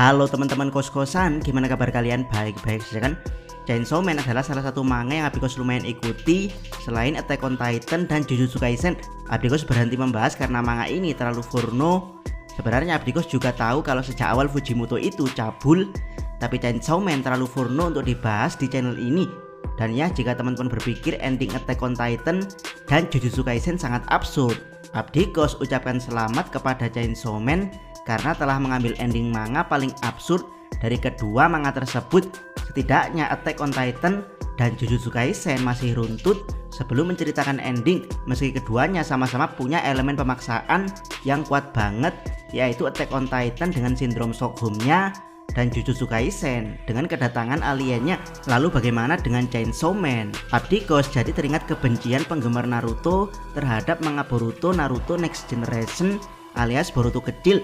Halo teman-teman kos-kosan, gimana kabar kalian? Baik-baik saja kan? Chainsaw Man adalah salah satu manga yang Abdikos lumayan ikuti. Selain Attack on Titan dan Jujutsu Kaisen, Abdikos berhenti membahas karena manga ini terlalu furno. Sebenarnya Abdikos juga tahu kalau sejak awal Fujimoto itu cabul, tapi Chainsaw Man terlalu furno untuk dibahas di channel ini. Dan ya, jika teman-teman berpikir ending Attack on Titan dan Jujutsu Kaisen sangat absurd, Abdikos ucapkan selamat kepada Chainsaw Man karena telah mengambil ending manga paling absurd dari kedua manga tersebut. Setidaknya Attack on Titan dan Jujutsu Kaisen masih runtut sebelum menceritakan ending, meski keduanya sama-sama punya elemen pemaksaan yang kuat banget, yaitu Attack on Titan dengan sindrom Stockholm-nya dan Jujutsu Kaisen dengan kedatangan aliennya. Lalu bagaimana dengan Chainsaw Man? Abdikos jadi teringat kebencian penggemar Naruto terhadap manga Boruto Naruto Next Generation alias Boruto kecil.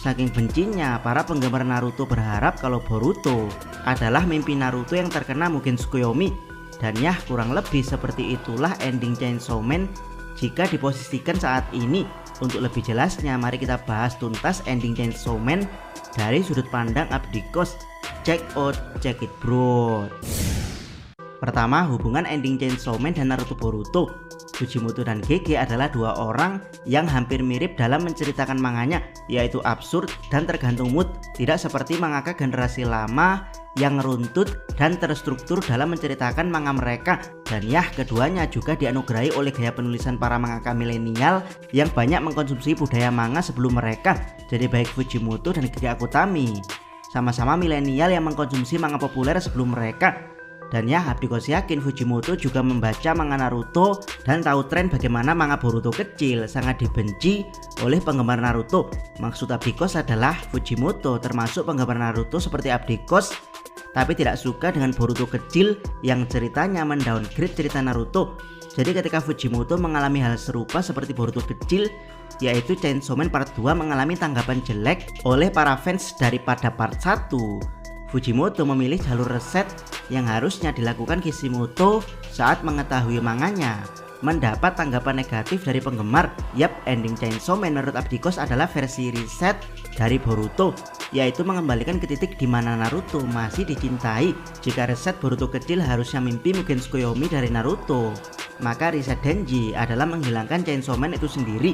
Saking bencinya, para penggemar Naruto berharap kalau Boruto adalah mimpi Naruto yang terkena Mugen Tsukuyomi. Dan ya, kurang lebih seperti itulah ending Chainsaw Man jika diposisikan saat ini. Untuk lebih jelasnya, mari kita bahas tuntas ending Chainsaw Man dari sudut pandang Abdikos. Check it bro. Pertama, hubungan ending Chainsaw Man dan Naruto Boruto. Fujimoto dan GG adalah dua orang yang hampir mirip dalam menceritakan manganya, yaitu absurd dan tergantung mood, tidak seperti mangaka generasi lama yang runtut dan terstruktur dalam menceritakan manga mereka. Dan ya, keduanya juga dianugerahi oleh gaya penulisan para mangaka milenial yang banyak mengkonsumsi budaya manga sebelum mereka. Jadi baik Fujimoto dan GG Akutami sama-sama milenial yang mengkonsumsi manga populer sebelum mereka. Dan ya, Abdikos yakin Fujimoto juga membaca manga Naruto dan tahu tren bagaimana manga Boruto kecil sangat dibenci oleh penggemar Naruto. Maksud Abdikos adalah Fujimoto termasuk penggemar Naruto seperti Abdikos, tapi tidak suka dengan Boruto kecil yang ceritanya mendowngrade cerita Naruto. Jadi ketika Fujimoto mengalami hal serupa seperti Boruto kecil, yaitu Chainsaw Man Part 2 mengalami tanggapan jelek oleh para fans daripada Part 1, Fujimoto memilih jalur reset yang harusnya dilakukan Kishimoto saat mengetahui manganya mendapat tanggapan negatif dari penggemar. Yap, ending Chainsaw Man menurut Abdikos adalah versi reset dari Boruto, yaitu mengembalikan ke titik di mana Naruto masih dicintai. Jika reset Boruto kecil harusnya mimpi Mugen Tsukuyomi dari Naruto, maka reset Denji adalah menghilangkan Chainsaw Man itu sendiri.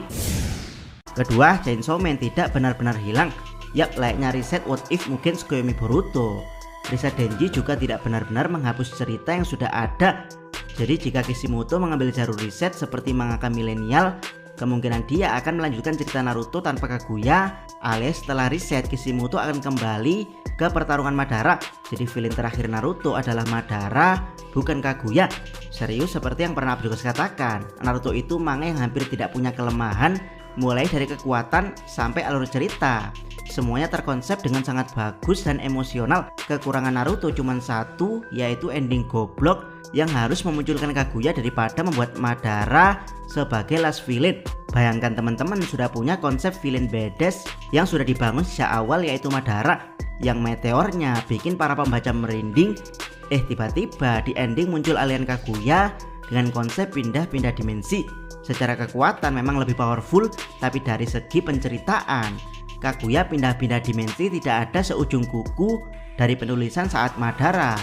Kedua, Chainsaw Man tidak benar-benar hilang. Yap, layaknya reset What If Mugen Tsukuyomi Boruto, reset Denji juga tidak benar-benar menghapus cerita yang sudah ada. Jadi jika Kishimoto mengambil jalur reset seperti mangaka milenial, kemungkinan dia akan melanjutkan cerita Naruto tanpa Kaguya, alias setelah reset Kishimoto akan kembali ke pertarungan Madara. Jadi villain terakhir Naruto adalah Madara, bukan Kaguya. Serius, seperti yang pernah Abdikos katakan, Naruto itu manga yang hampir tidak punya kelemahan, mulai dari kekuatan sampai alur cerita. Semuanya terkonsep dengan sangat bagus dan emosional. Kekurangan Naruto cuma satu, yaitu ending goblok yang harus memunculkan Kaguya daripada membuat Madara sebagai last villain. Bayangkan teman-teman sudah punya konsep villain badass yang sudah dibangun sejak awal, yaitu Madara yang meteornya bikin para pembaca merinding. Tiba-tiba di ending muncul alien Kaguya dengan konsep pindah-pindah dimensi. Secara kekuatan memang lebih powerful, tapi dari segi penceritaan Kaguya pindah-pindah dimensi tidak ada seujung kuku dari penulisan saat Madara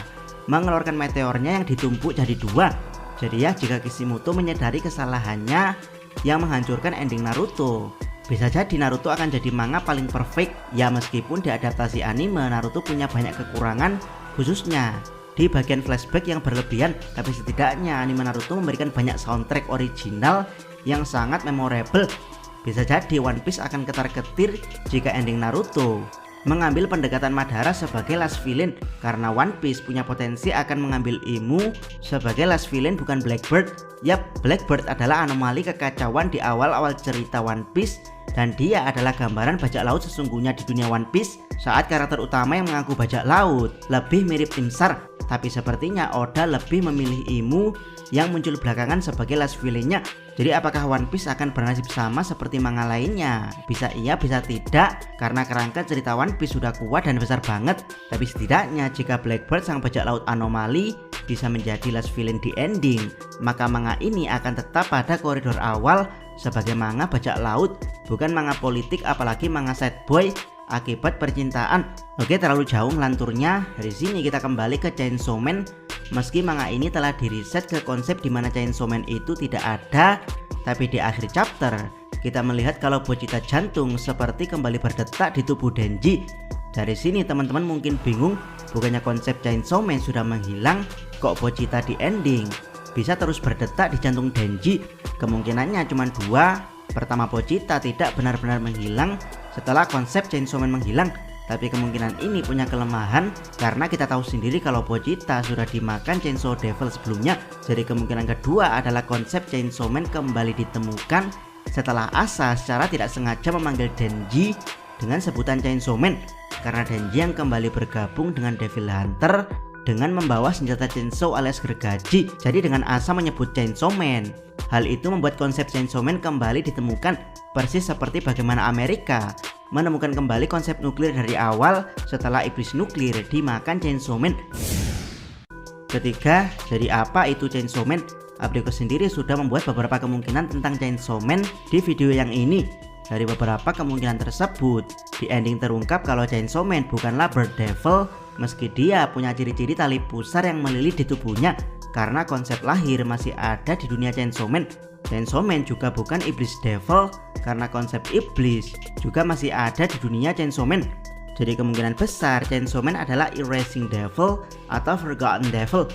mengeluarkan meteornya yang ditumpuk jadi dua. Jadi ya, jika Kishimoto menyadari kesalahannya yang menghancurkan ending Naruto, bisa jadi Naruto akan jadi manga paling perfect. Ya, meskipun di adaptasi anime Naruto punya banyak kekurangan, khususnya di bagian flashback yang berlebihan, tapi setidaknya anime Naruto memberikan banyak soundtrack original yang sangat memorable. Bisa jadi One Piece akan ketar-ketir jika ending Naruto mengambil pendekatan Madara sebagai last villain, karena One Piece punya potensi akan mengambil Imu sebagai last villain, bukan Blackbird. Yap, Blackbird adalah anomali kekacauan di awal-awal cerita One Piece, dan dia adalah gambaran bajak laut sesungguhnya di dunia One Piece saat karakter utama yang mengaku bajak laut lebih mirip Tim Sar. Tapi sepertinya Oda lebih memilih Imu yang muncul belakangan sebagai last villainnya. Jadi apakah One Piece akan bernasib sama seperti manga lainnya? Bisa iya, bisa tidak, karena kerangka cerita One Piece sudah kuat dan besar banget. Tapi setidaknya jika Blackbird sang bajak laut anomali bisa menjadi last villain di ending, maka manga ini akan tetap pada koridor awal sebagai manga bajak laut, bukan manga politik, apalagi manga sad boy akibat percintaan. Oke, terlalu jauh ngelanturnya. Dari sini kita kembali ke Chainsaw Man. Meski manga ini telah diriset ke konsep dimana Chainsaw Man itu tidak ada, tapi di akhir chapter kita melihat kalau bocita jantung seperti kembali berdetak di tubuh Denji. Dari sini teman-teman mungkin bingung, bukannya konsep Chainsaw Man sudah menghilang, kok bocita di ending bisa terus berdetak di jantung Denji? Kemungkinannya cuma dua. Pertama, bocita tidak benar-benar menghilang setelah konsep Chainsaw Man menghilang, tapi kemungkinan ini punya kelemahan karena kita tahu sendiri kalau bocita sudah dimakan Chainsaw Devil sebelumnya. Jadi kemungkinan kedua adalah konsep Chainsaw Man kembali ditemukan setelah Asa secara tidak sengaja memanggil Denji dengan sebutan Chainsaw Man, karena Denji yang kembali bergabung dengan Devil Hunter dengan membawa senjata chainsaw alias gergaji. Jadi dengan Asa menyebut Chainsaw Man, hal itu membuat konsep Chainsaw Man kembali ditemukan, persis seperti bagaimana Amerika menemukan kembali konsep nuklir dari awal setelah iblis nuklir dimakan Chainsaw Man. Ketiga, jadi apa itu Chainsaw Man? Abdeko sendiri sudah membuat beberapa kemungkinan tentang Chainsaw Man di video yang ini. Dari beberapa kemungkinan tersebut, di ending terungkap kalau Chainsaw Man bukanlah Bird Devil, meski dia punya ciri-ciri tali pusar yang melilit di tubuhnya, karena konsep lahir masih ada di dunia Chainsaw Man. Chainsaw Man juga bukan iblis devil, karena konsep iblis juga masih ada di dunia Chainsaw Man. Jadi kemungkinan besar Chainsaw Man adalah Erasing Devil atau Forgotten Devil,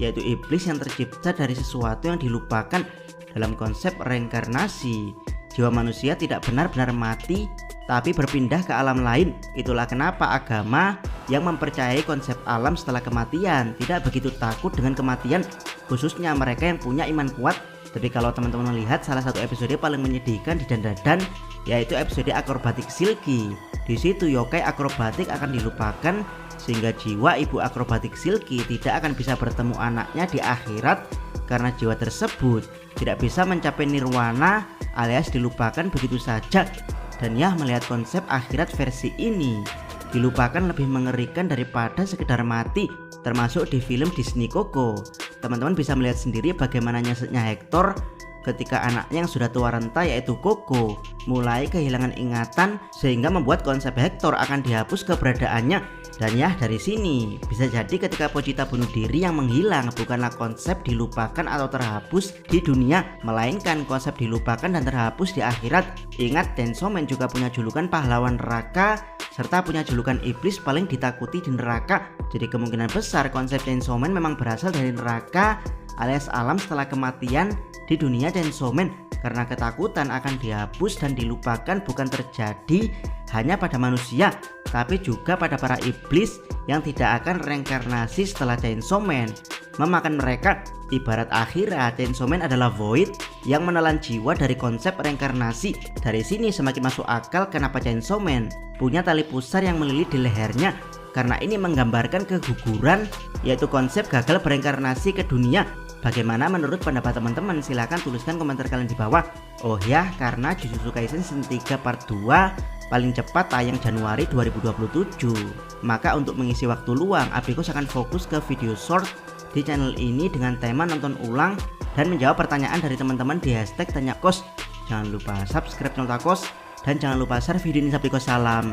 yaitu iblis yang tercipta dari sesuatu yang dilupakan. Dalam konsep reinkarnasi, jiwa manusia tidak benar-benar mati tapi berpindah ke alam lain. Itulah kenapa agama yang mempercayai konsep alam setelah kematian tidak begitu takut dengan kematian, khususnya mereka yang punya iman kuat. Tapi kalau teman-teman melihat salah satu episode paling menyedihkan di Dandadan, yaitu episode akrobatik Silky. Di situ yokai akrobatik akan dilupakan sehingga jiwa ibu akrobatik Silky tidak akan bisa bertemu anaknya di akhirat karena jiwa tersebut tidak bisa mencapai nirwana alias dilupakan begitu saja. Dan ya, melihat konsep akhirat versi ini dilupakan lebih mengerikan daripada sekedar mati, termasuk di film Disney Coco. Teman-teman bisa melihat sendiri bagaimana nyeseknya Hector ketika anaknya yang sudah tua renta yaitu Coco mulai kehilangan ingatan, sehingga membuat konsep Hector akan dihapus keberadaannya. Dan ya, dari sini bisa jadi ketika Pochita bunuh diri yang menghilang bukanlah konsep dilupakan atau terhapus di dunia, melainkan konsep dilupakan dan terhapus di akhirat. Ingat, Chainsaw Man juga punya julukan pahlawan neraka serta punya julukan iblis paling ditakuti di neraka. Jadi kemungkinan besar konsep Chainsaw Man memang berasal dari neraka alias alam setelah kematian di dunia Chainsaw Man, karena ketakutan akan dihapus dan dilupakan bukan terjadi hanya pada manusia, tapi juga pada para iblis yang tidak akan reinkarnasi setelah Chainsaw Man memakan mereka. Ibarat akhirat, Chainsaw Man adalah void yang menelan jiwa dari konsep reinkarnasi. Dari sini semakin masuk akal kenapa Chainsaw Man punya tali pusar yang melilit di lehernya, karena ini menggambarkan keguguran, yaitu konsep gagal bereinkarnasi ke dunia. Bagaimana menurut pendapat teman-teman? Silahkan tuliskan komentar kalian di bawah. Oh ya, karena Jujutsu Kaisen Season 3 Part 2 paling cepat tayang Januari 2027, maka untuk mengisi waktu luang, Abikos akan fokus ke video short di channel ini dengan tema nonton ulang dan menjawab pertanyaan dari teman-teman di hashtag #TanyaKos. Jangan lupa subscribe channel Takos dan jangan lupa share video ini sampai Salam.